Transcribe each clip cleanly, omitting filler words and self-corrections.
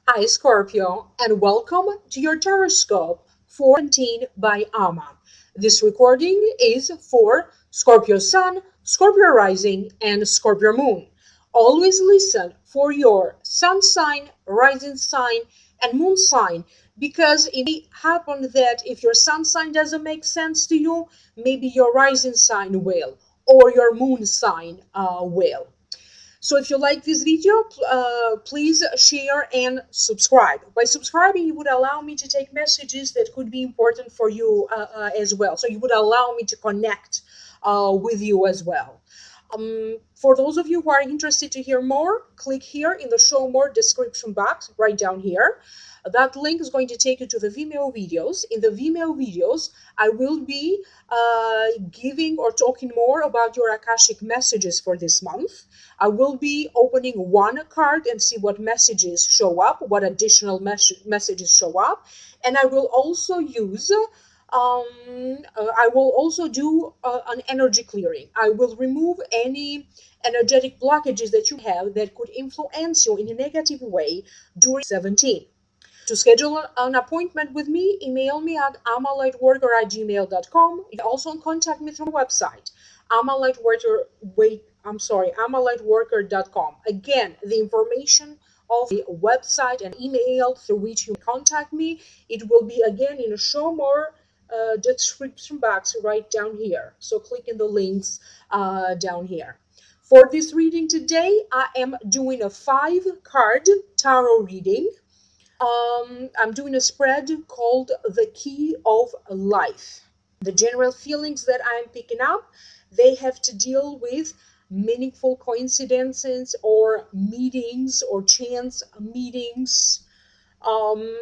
Hi, Scorpio, and welcome to your Teroscope for 17 by Ama. This recording is for Scorpio Sun, Scorpio Rising, and Scorpio Moon. Always listen for your Sun sign, Rising sign, and Moon sign because it may happen that if your Sun sign doesn't make sense to you, maybe your Rising sign will, or your Moon sign will. So if you like this video, please share and subscribe. By subscribing, you would allow me to take messages that could be important for you as well. So you would allow me to connect with you as well. For those of you who are interested to hear more, click here in the show more description box right down here. That link is going to take you to the Vimeo videos. In the Vimeo videos, I will be giving or talking more about your Akashic messages for this month. I will be opening one card and see what messages show up, what additional messages show up. And I will also use I will also do an energy clearing. I will remove any energetic blockages that you have that could influence you in a negative way during 17. To schedule an appointment with me, email me at amalightworker@gmail.com. You can also contact me through my website, amalightworker.com. Again, the information of the website and email through which you contact me, it will be again in a show more description box right down here. So click in the links down here. For this reading today, I am doing a 5-card tarot reading. I'm doing a spread called The Key of Life. The general feelings that I'm picking up, they have to deal with meaningful coincidences or meetings or chance meetings. Um,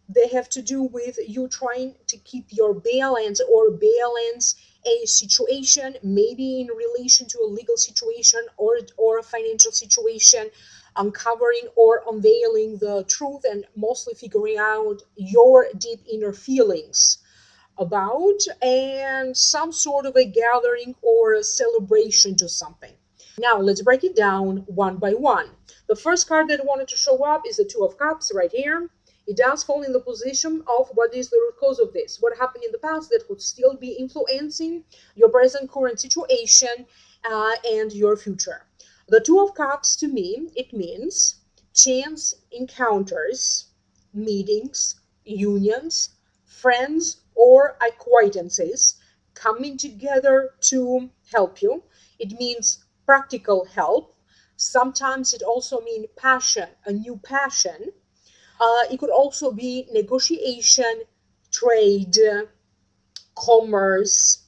they have to do with you trying to keep your balance or balance a situation, maybe in relation to a legal situation or a financial situation, uncovering or unveiling the truth and mostly figuring out your deep inner feelings about and some sort of a gathering or a celebration to something. Now let's break it down one by one. The first card that wanted to show up is the Two of Cups right here. It does fall in the position of what is the root cause of this, what happened in the past that could still be influencing your present current situation and your future. The Two of Cups, to me, it means chance encounters, meetings, unions, friends or acquaintances coming together to help you. It means practical help. Sometimes it also means passion, a new passion. It could also be negotiation, trade, commerce.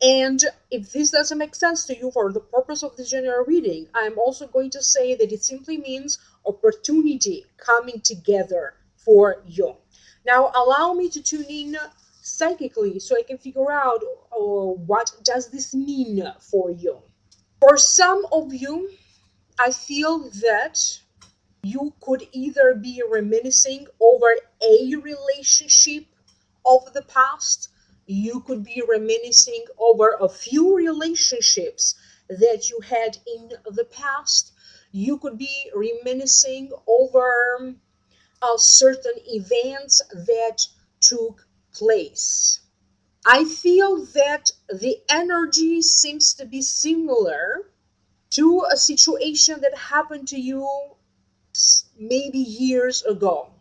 And if this doesn't make sense to you for the purpose of this general reading, I'm also going to say that it simply means opportunity coming together for you. Now, allow me to tune in psychically so I can figure out what does this mean for you. For some of you, I feel that you could either be reminiscing over a relationship of the past, you could be reminiscing over a few relationships that you had in the past, you could be reminiscing over certain events that took place. I feel that the energy seems to be similar to a situation that happened to you maybe years ago.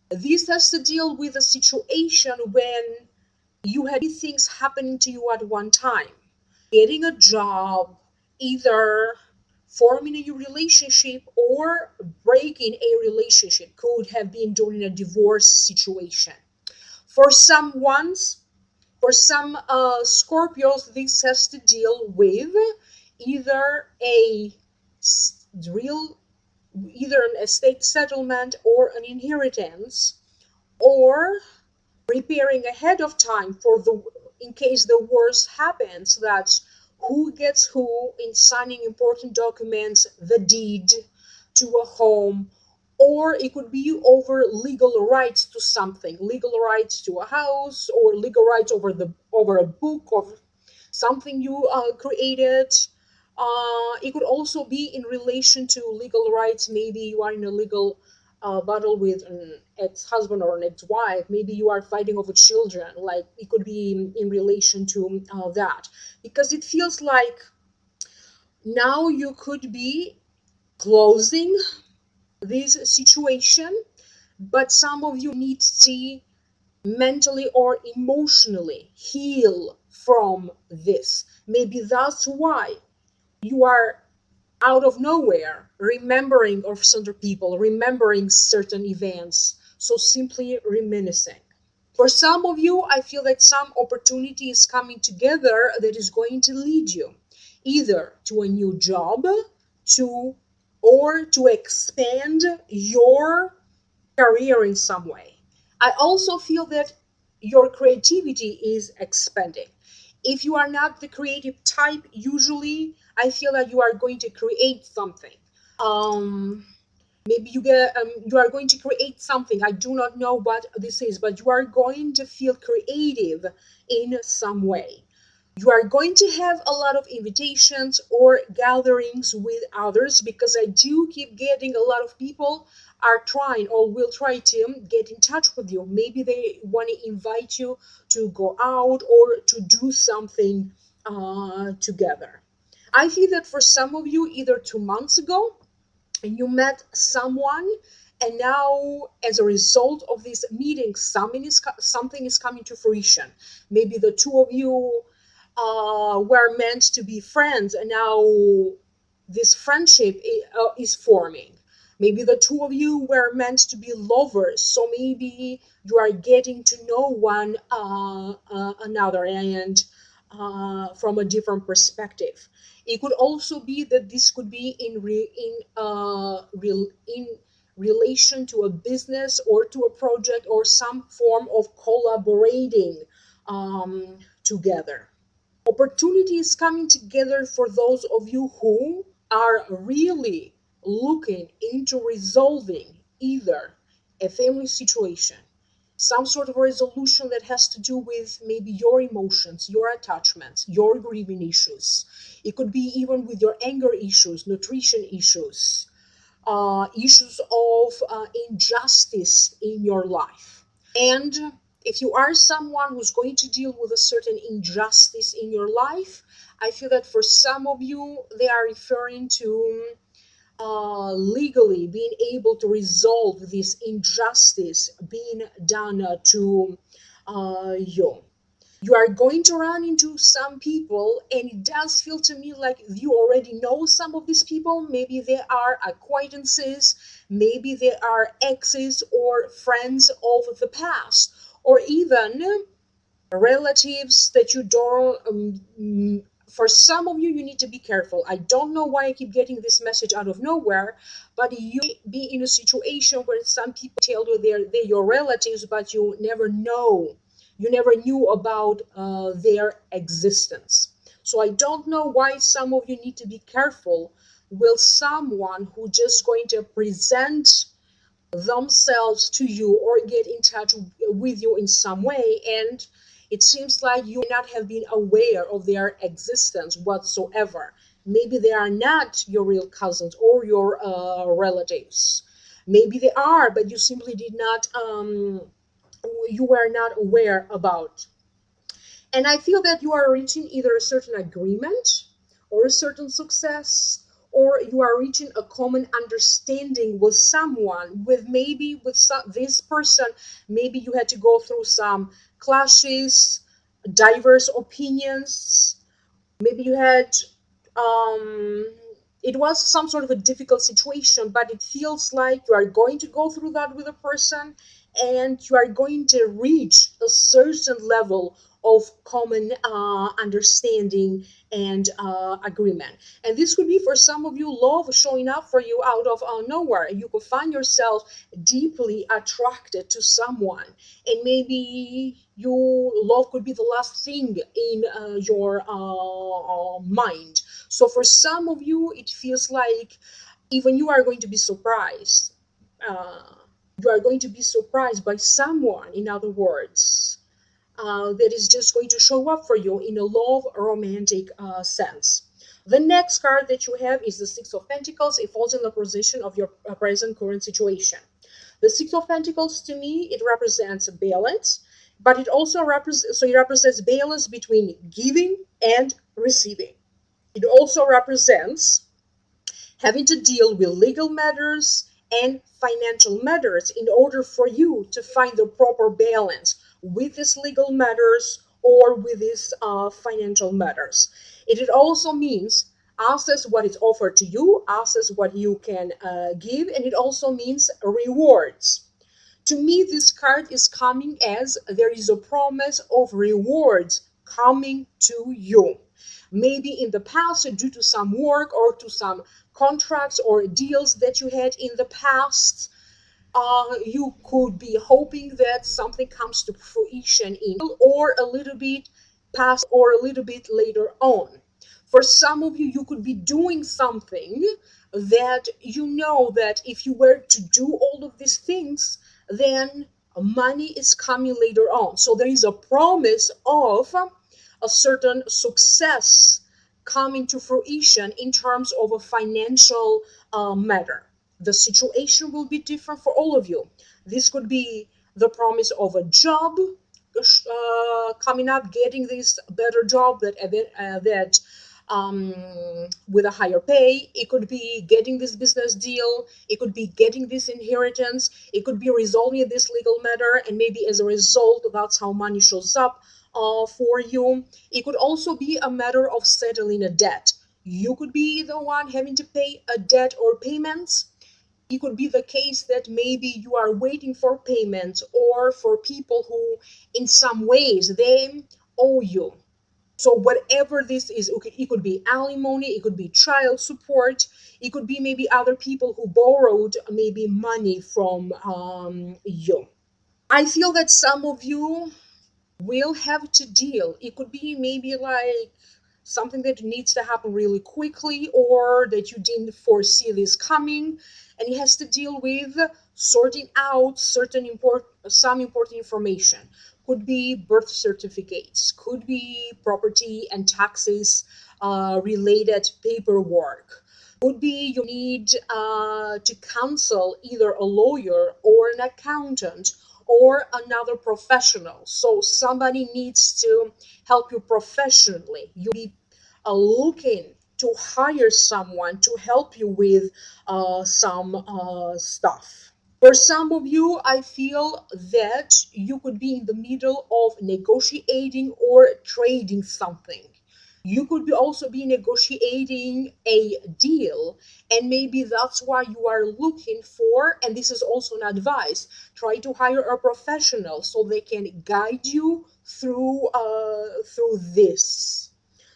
This has to deal with a situation when you had things happening to you at one time. Getting a job, either forming a new relationship or breaking a relationship could have been during a divorce situation. For some ones, for some Scorpios, this has to deal with either a real either an estate settlement or an inheritance, or preparing ahead of time for the in case the worst happens, that who gets who in signing important documents, the deed to a home, or it could be over legal rights to something, legal rights to a house, or legal rights over a book of something you created. It could also be in relation to legal rights. Maybe you are in a legal battle with an ex-husband or an ex-wife. Maybe you are fighting over children. Like it could be in relation to that, because it feels like now you could be closing this situation, but some of you need to mentally or emotionally heal from this. Maybe that's why you are out of nowhere remembering of certain people, remembering certain events. So simply reminiscing. For some of you, I feel that some opportunity is coming together that is going to lead you either to a new job, to or to expand your career in some way. I also feel that your creativity is expanding. If you are not the creative type, usually I feel that you are going to create something. Um, Maybe you are going to create something. I do not know what this is, but you are going to feel creative in some way. You are going to have a lot of invitations or gatherings with others, because I do keep getting a lot of people are trying or will try to get in touch with you. Maybe they want to invite you to go out or to do something together. I feel that for some of you, either 2 months ago and you met someone, and now as a result of this meeting something is coming to fruition. Maybe the two of you were meant to be friends, and now this friendship is forming. Maybe the two of you were meant to be lovers, so maybe you are getting to know one another, and from a different perspective. It could also be that this could be in relation to a business or to a project or some form of collaborating together. Opportunity is coming together for those of you who are really looking into resolving either a family situation, some sort of resolution that has to do with maybe your emotions, your attachments, your grieving issues. It could be even with your anger issues, nutrition issues, issues of injustice in your life. And if you are someone who's going to deal with a certain injustice in your life, I feel that for some of you, they are referring to legally being able to resolve this injustice being done to you. You are going to run into some people, and it does feel to me like you already know some of these people. Maybe they are acquaintances, maybe they are exes or friends of the past, or even relatives that you don't for some of you, you need to be careful. I don't know why I keep getting this message out of nowhere, but you may be in a situation where some people tell you they're your relatives, but you never knew about their existence. So I don't know why some of you need to be careful with someone who just going to present themselves to you or get in touch with you in some way, and it seems like you may not have been aware of their existence whatsoever. Maybe they are not your real cousins or your relatives. Maybe they are, but you simply did not you were not aware about. And I feel that you are reaching either a certain agreement or a certain success, or you are reaching a common understanding with someone, with maybe with this person. Maybe you had to go through some clashes, diverse opinions. Maybe you had um it was some sort of a difficult situation, but it feels like you are going to go through that with a person, and you are going to reach a certain level of common understanding and agreement. And this could be for some of you love showing up for you out of nowhere. You could find yourself deeply attracted to someone, and maybe your love could be the last thing in your mind. So for some of you, it feels like even you are going to be surprised. Uh, you are going to be surprised by someone, in other words, that is just going to show up for you in a love romantic sense. The next card that you have is the Six of Pentacles. It falls in the position of your present current situation. The Six of Pentacles, to me, it represents balance, but it also represents balance between giving and receiving. It also represents having to deal with legal matters and financial matters in order for you to find the proper balance with these legal matters or with these financial matters. It also means assess what is offered to you, assess what you can give, and it also means rewards. To me, this card is coming as there is a promise of rewards coming to you. Maybe in the past, due to some work or to some contracts or deals that you had in the past, you could be hoping that something comes to fruition in or a little bit past or a little bit later on. For some of you, you could be doing something that you know that if you were to do all of these things, then money is coming later on. So there is a promise of a certain success coming to fruition in terms of a financial matter. The situation will be different for all of you. This could be the promise of a job coming up, getting this better job that with a higher pay. It could be getting this business deal. It could be getting this inheritance. It could be resolving this legal matter, and maybe as a result, that's how money shows up for you. It could also be a matter of settling a debt. You could be the one having to pay a debt or payments. It could be the case that maybe you are waiting for payments or for people who, in some ways, they owe you. So whatever this is, it could be alimony, it could be child support, it could be maybe other people who borrowed maybe money from you. I feel that some of you will have to deal. It could be maybe like something that needs to happen really quickly or that you didn't foresee this coming, and it has to deal with sorting out some important information. Could be birth certificates, could be property and taxes related paperwork, could be you need to counsel either a lawyer or an accountant or another professional. So somebody needs to help you professionally. You'll be looking to hire someone to help you with some stuff. For some of you, I feel that you could be in the middle of negotiating or trading something. You could be also be negotiating a deal, and maybe that's why you are looking for, and this is also an advice, try to hire a professional so they can guide you through this,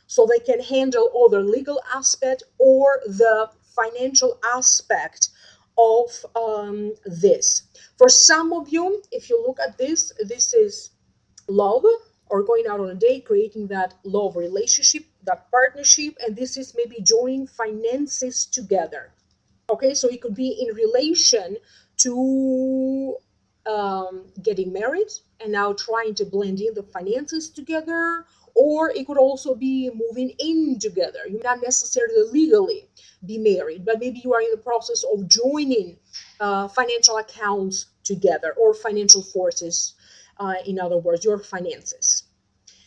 so they can handle all the legal aspect or the financial aspect of this. For some of you, if you look at this, this is love or going out on a date, creating that love relationship, that partnership, and this is maybe joining finances together. Okay, so it could be in relation to getting married and now trying to blend in the finances together, or it could also be moving in together. You may not necessarily legally be married, but maybe you are in the process of joining financial accounts together, or financial forces, in other words, your finances.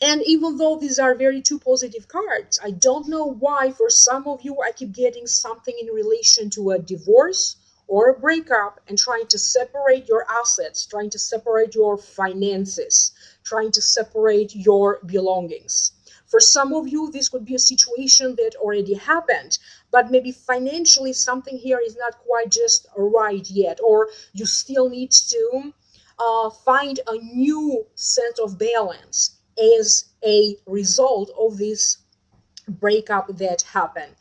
And even though these are very two positive cards, I don't know why for some of you I keep getting something in relation to a divorce or a breakup and trying to separate your assets, trying to separate your finances, trying to separate your belongings. For some of you, this could be a situation that already happened, but maybe financially something here is not quite just right yet, or you still need to find a new sense of balance as a result of this breakup that happened.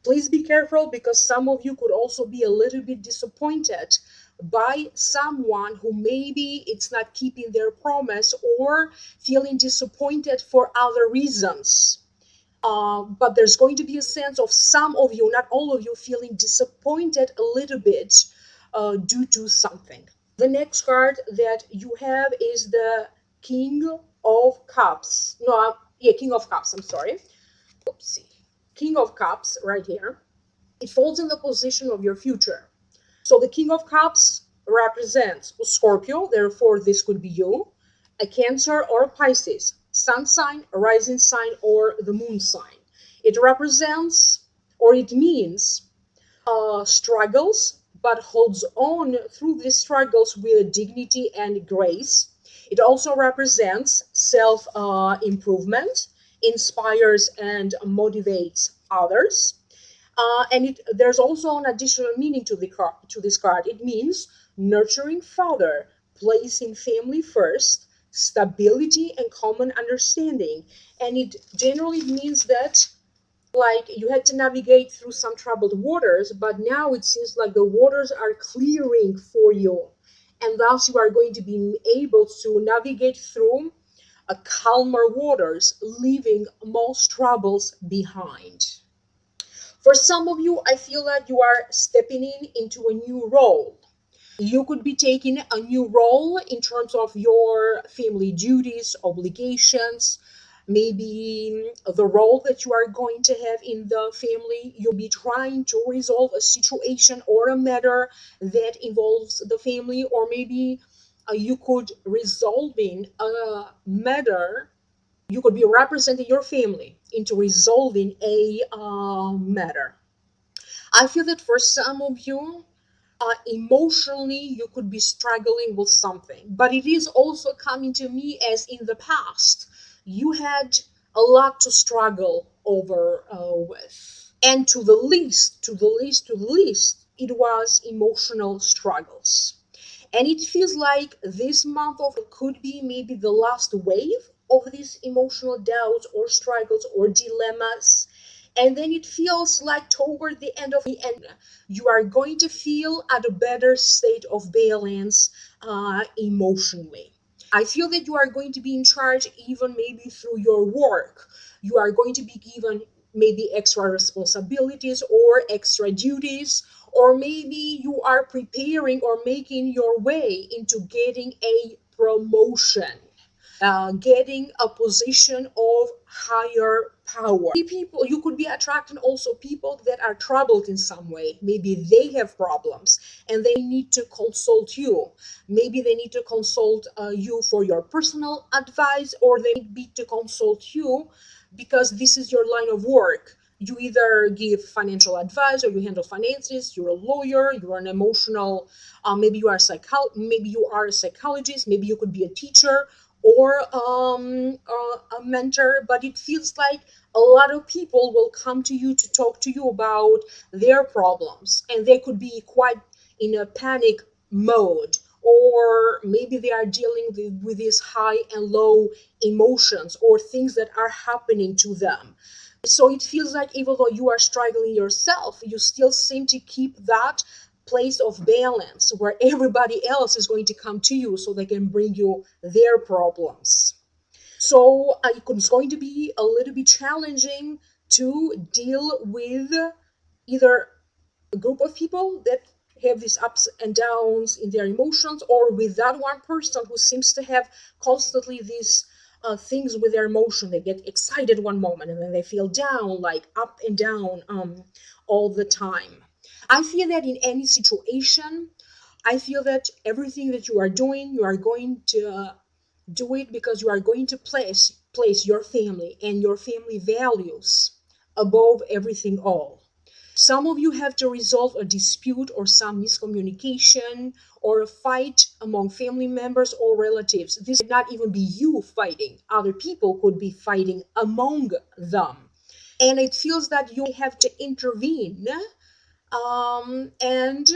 Please be careful, because some of you could also be a little bit disappointed by someone who maybe it's not keeping their promise, or feeling disappointed for other reasons. But there's going to be a sense of some of you, not all of you, feeling disappointed a little bit due to something. The next card that you have is the King of Cups. No, yeah, King of Cups, I'm sorry. Oopsie. King of Cups right here. It falls in the position of your future. So the King of Cups represents Scorpio, therefore this could be you, a Cancer or Pisces, sun sign, rising sign, or the moon sign. It represents, or it means, struggles, but holds on through these struggles with dignity and grace. It also represents self improvement, inspires and motivates others. There's also an additional meaning to this card. It means nurturing father, placing family first, stability and common understanding. And it generally means that, like, you had to navigate through some troubled waters, but now it seems like the waters are clearing for you, and thus you are going to be able to navigate through a calmer waters, leaving most troubles behind. For some of you, I feel that you are stepping into a new role. You could be taking a new role in terms of your family duties, obligations, maybe the role that you are going to have in the family. You'll be trying to resolve a situation or a matter that involves the family, or maybe you could resolving a matter. You could be representing your family into resolving a matter. I feel that for some of you, emotionally, you could be struggling with something, but it is also coming to me as in the past, you had a lot to struggle over with. And to the least, it was emotional struggles. And it feels like this month of could be maybe the last wave of these emotional doubts or struggles or dilemmas. And then it feels like toward the end of the end, you are going to feel at a better state of balance emotionally. I feel that you are going to be in charge even maybe through your work. You are going to be given maybe extra responsibilities or extra duties, or maybe you are preparing or making your way into getting a promotion, getting a position of higher power. People, you could be attracting also people that are troubled in some way. Maybe they have problems and they need to consult you. Maybe they need to consult you for your personal advice, or they need to consult you because this is your line of work. You either give financial advice or you handle finances. You're a lawyer. You're an emotional. Maybe you are maybe you are a psychologist. Maybe you could be a teacher or a mentor. But it feels like a lot of people will come to you to talk to you about their problems, and they could be quite in a panic mode, or maybe they are dealing with these high and low emotions or things that are happening to them. So it feels like even though you are struggling yourself, you still seem to keep that place of balance where everybody else is going to come to you so they can bring you their problems. So it's going to be a little bit challenging to deal with either a group of people that have these ups and downs in their emotions, or with that one person who seems to have constantly these things with their emotion. They get excited one moment and then they feel down, like up and down all the time. I feel that in any situation, I feel that everything that you are doing, you are going to do it because you are going to place your family and your family values above everything all. Some of you have to resolve a dispute or some miscommunication or a fight among family members or relatives. This might not even be you fighting. Other people could be fighting among them. And it feels that you have to intervene. And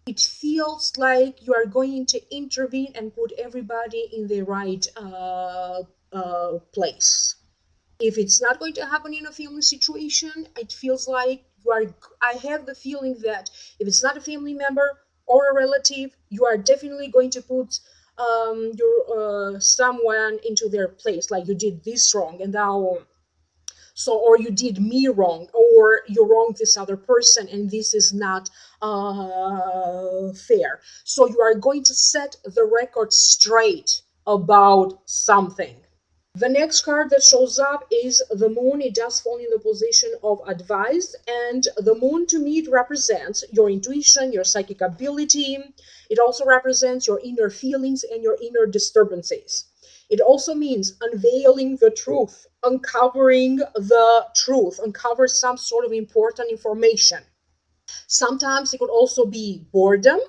it feels like you are going to intervene and put everybody in the right place. If it's not going to happen in a family situation, it feels like you are. I have the feeling that if it's not a family member or a relative, you are definitely going to put your someone into their place. Like, you did this wrong, and now or you did me wrong, or you wronged this other person, and this is not fair. So you are going to set the record straight about something. The next card that shows up is the moon. It does fall in the position of advice, and the moon to me it represents your intuition, your psychic ability. It also represents your inner feelings and your inner disturbances. It also means unveiling the truth, uncovering the truth, uncover some sort of important information. Sometimes it could also be boredom,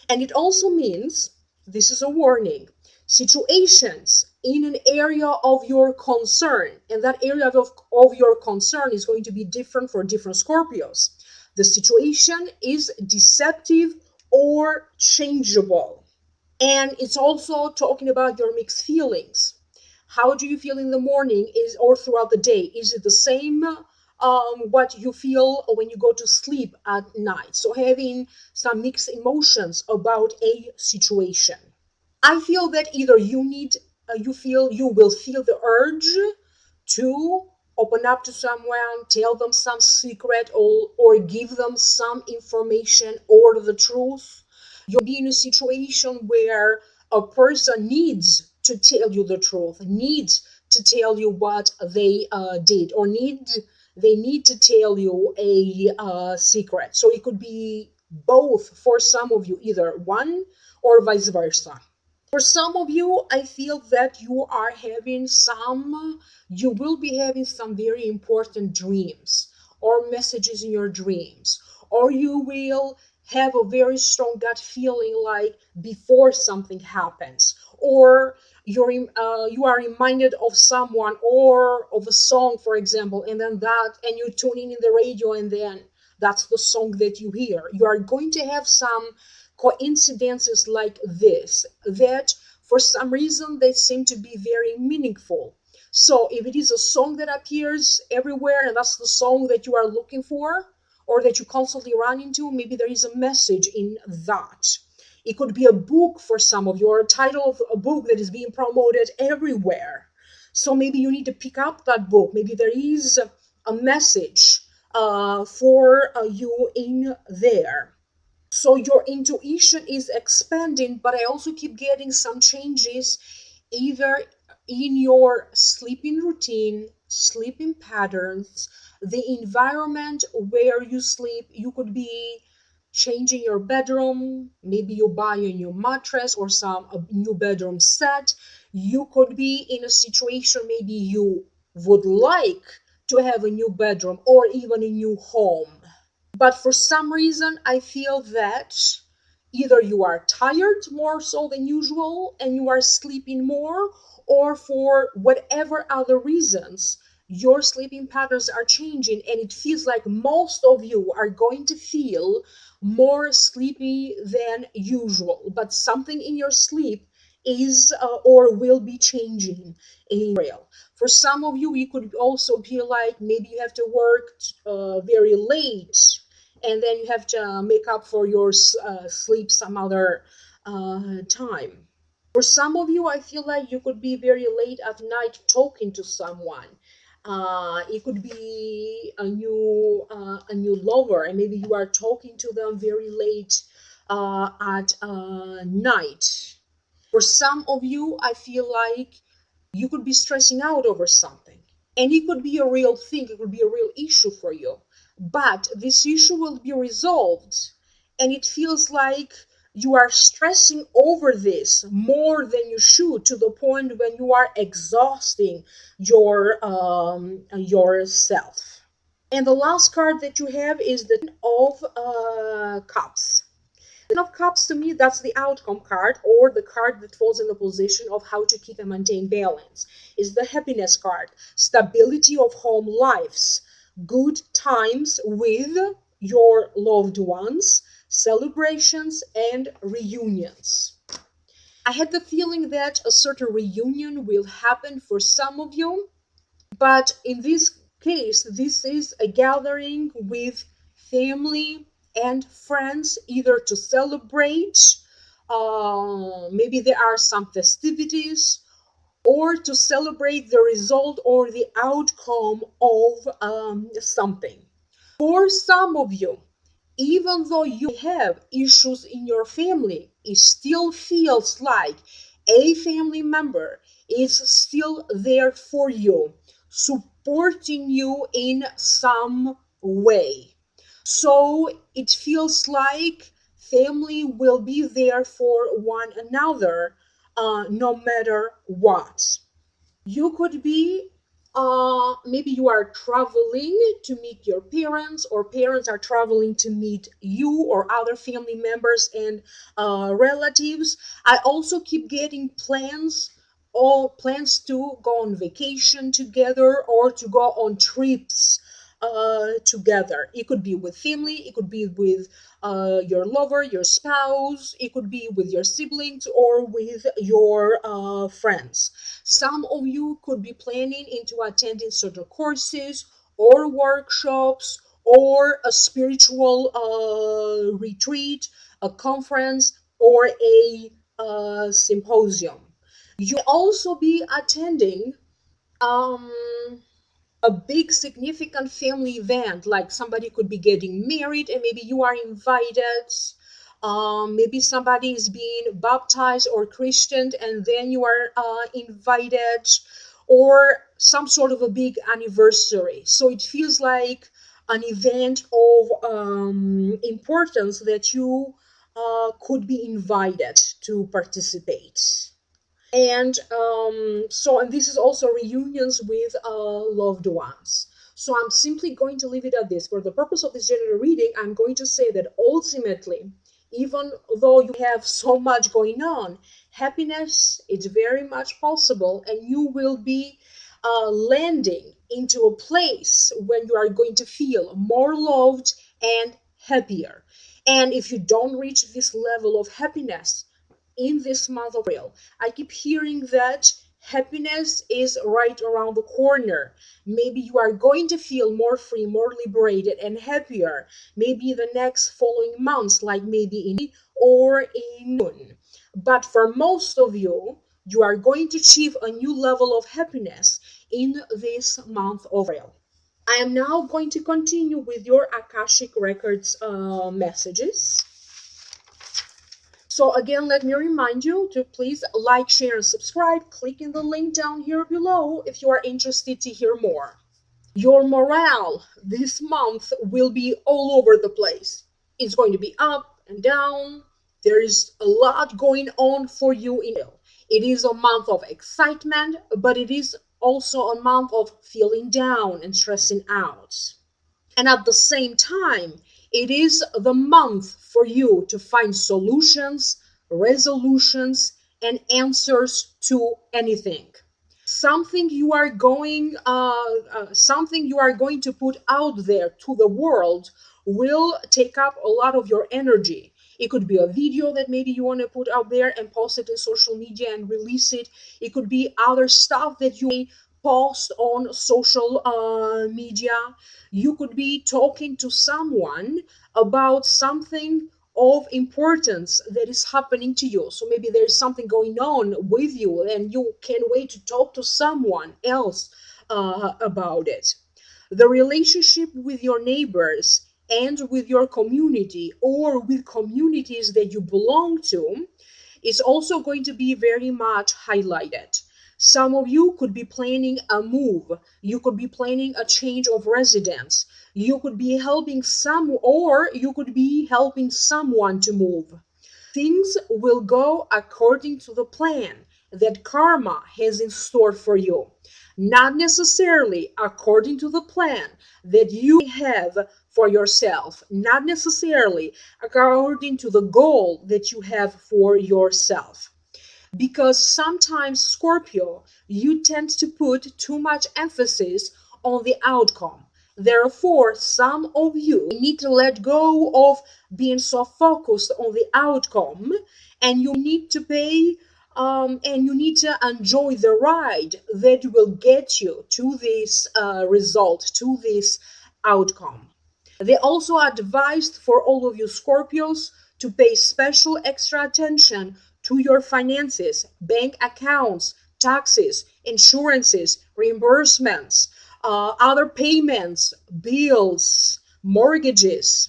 and it also means, this is a warning, situations in an area of your concern, and that area of your concern is going to be different for different Scorpios. The situation is deceptive or changeable. And it's also talking about your mixed feelings. How do you feel in the morning is or throughout the day? Is it the same what you feel when you go to sleep at night? So having some mixed emotions about a situation. I feel that either you will feel the urge to open up to someone, tell them some secret, or give them some information or the truth. You'll be in a situation where a person needs to tell you the truth, needs to tell you what they did, or they need to tell you a secret. So it could be both for some of you, either one or vice versa. For some of you, I feel that you will be having some very important dreams or messages in your dreams, or you will have a very strong gut feeling like before something happens, or you are reminded of someone or of a song, for example, and you tune in the radio, and then that's the song that you hear. You are going to have some coincidences like this that for some reason they seem to be very meaningful. So if it is a song that appears everywhere and that's the song that you are looking for or that you constantly run into, maybe there is a message in that. It could be a book for some of you, or a title of a book that is being promoted everywhere. So maybe you need to pick up that book. Maybe there is a message for you in there. So your intuition is expanding, but I also keep getting some changes either in your sleeping routine, sleeping patterns, the environment where you sleep. You could be changing your bedroom. Maybe you buy a new mattress or a new bedroom set. You could be in a situation, maybe you would like to have a new bedroom or even a new home. But for some reason, I feel that either you are tired more so than usual and you are sleeping more, or for whatever other reasons, your sleeping patterns are changing, and it feels like most of you are going to feel more sleepy than usual. But something in your sleep is or will be changing in real. For some of you, you could also feel like maybe you have to work very late, and then you have to make up for your sleep some other time. For some of you, I feel like you could be very late at night talking to someone. It could be a new lover, and maybe you are talking to them very late at night. For some of you, I feel like you could be stressing out over something. And it could be a real thing, it could be a real issue for you. But this issue will be resolved. And it feels like you are stressing over this more than you should, to the point when you are exhausting yourself. And the last card that you have is the Ten of Cups. Of Cups, to me, that's the outcome card, or the card that falls in the position of how to keep and maintain balance. Is the happiness card, stability of home lives, good times with your loved ones, celebrations, and reunions. I had the feeling that a certain reunion will happen for some of you, but in this case, this is a gathering with family and friends, either to celebrate, maybe there are some festivities, or to celebrate the result or the outcome of something. For some of you, even though you have issues in your family, it still feels like A family member is still there for you, supporting you in some way. So it feels like family will be there for one another, no matter what. You could be, maybe you are traveling to meet your parents, or parents are traveling to meet you or other family members and relatives. I also keep getting plans, or plans to go on vacation together or to go on trips together. It could be with family, it could be with your lover, your spouse, it could be with your siblings or with your friends. Some of you could be planning into attending certain courses or workshops or a spiritual retreat, a conference, or a symposium. You may also be attending um, a big significant family event, like somebody could be getting married and maybe you are invited. Maybe somebody is being baptized or christianed and then you are invited, or some sort of a big anniversary, so it feels like an event of importance that you could be invited to participate. And this is also reunions with loved ones. So I'm simply going to leave it at this. For the purpose of this general reading, I'm going to say that ultimately, even though you have so much going on, happiness is very much possible, and you will be landing into a place when you are going to feel more loved and happier. And if you don't reach this level of happiness in this month of April, I keep hearing that happiness is right around the corner. Maybe you are going to feel more free, more liberated, and happier. Maybe the next following months, like maybe in May or in June. But for most of you, you are going to achieve a new level of happiness in this month of April. I am now going to continue with your Akashic Records messages. So again, let me remind you to please like, share, and subscribe. Clicking the link down here below if you are interested to hear more. Your morale this month will be all over the place. It's going to be up and down. There is a lot going on for you in it. It is a month of excitement, but it is also a month of feeling down and stressing out. And at the same time, it is the month for you to find solutions, resolutions, and answers to anything. Something you are going to put out there to the world will take up a lot of your energy. It could be a video that maybe you want to put out there and post it in social media and release it. It could be other stuff that you may post on social media. You could be talking to someone about something of importance that is happening to you. So maybe there's something going on with you and you can't wait to talk to someone else about it. The relationship with your neighbors and with your community, or with communities that you belong to, is also going to be very much highlighted. Some of you could be planning a move. You could be planning a change of residence. You could be helping you could be helping someone to move. Things will go according to the plan that karma has in store for you, not necessarily according to the plan that you have for yourself, not necessarily according to the goal that you have for yourself. Because sometimes, Scorpio, you tend to put too much emphasis on the outcome. Therefore, some of you need to let go of being so focused on the outcome, and you need to and you need to enjoy the ride that will get you to this result, to this outcome. They also advised for all of you Scorpios to pay special extra attention to your finances, bank accounts, taxes, insurances, reimbursements, other payments, bills, mortgages.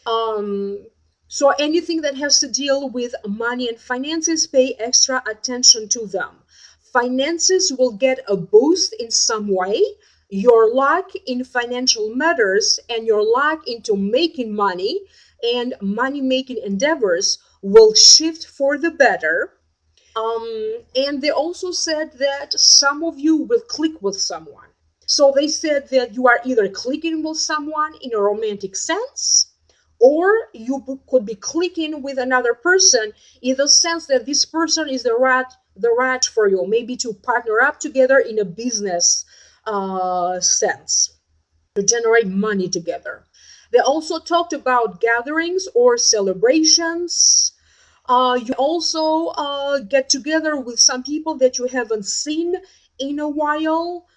Um, So anything that has to deal with money and finances, pay extra attention to them. Finances will get a boost in some way. Your luck in financial matters and your luck into making money and money making endeavors will shift for the better. And they also said that some of you will click with someone. So they said that you are either clicking with someone in a romantic sense, or you could be clicking with another person in the sense that this person is the right for you, maybe to partner up together in a business sense, to generate money together. They also talked about gatherings or celebrations. You also get together with some people that you haven't seen in a while.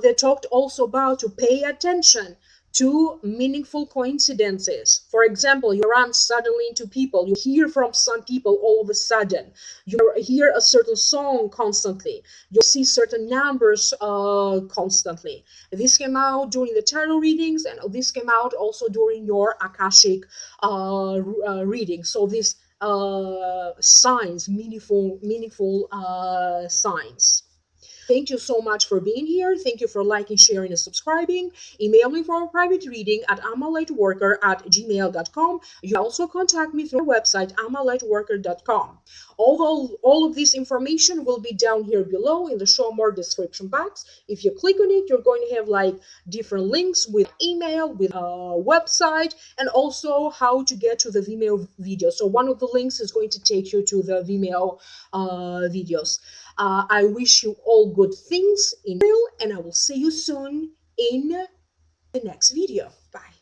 They talked also about to pay attention to meaningful coincidences. For example, you run suddenly into people, you hear from some people all of a sudden, you hear a certain song constantly, you see certain numbers constantly. This came out during the tarot readings, and this came out also during your Akashic reading. So these signs, meaningful signs. Thank you so much for being here. Thank you for liking, sharing, and subscribing. Email me for a private reading at amalightworker@gmail.com. You can also contact me through our website, amalightworker.com. Although all of this information will be down here below in the show more description box. If you click on it, you're going to have like different links with email, with a website, and also how to get to the Vimeo video. So one of the links is going to take you to the Vimeo videos. I wish you all good things in real, and I will see you soon in the next video. Bye.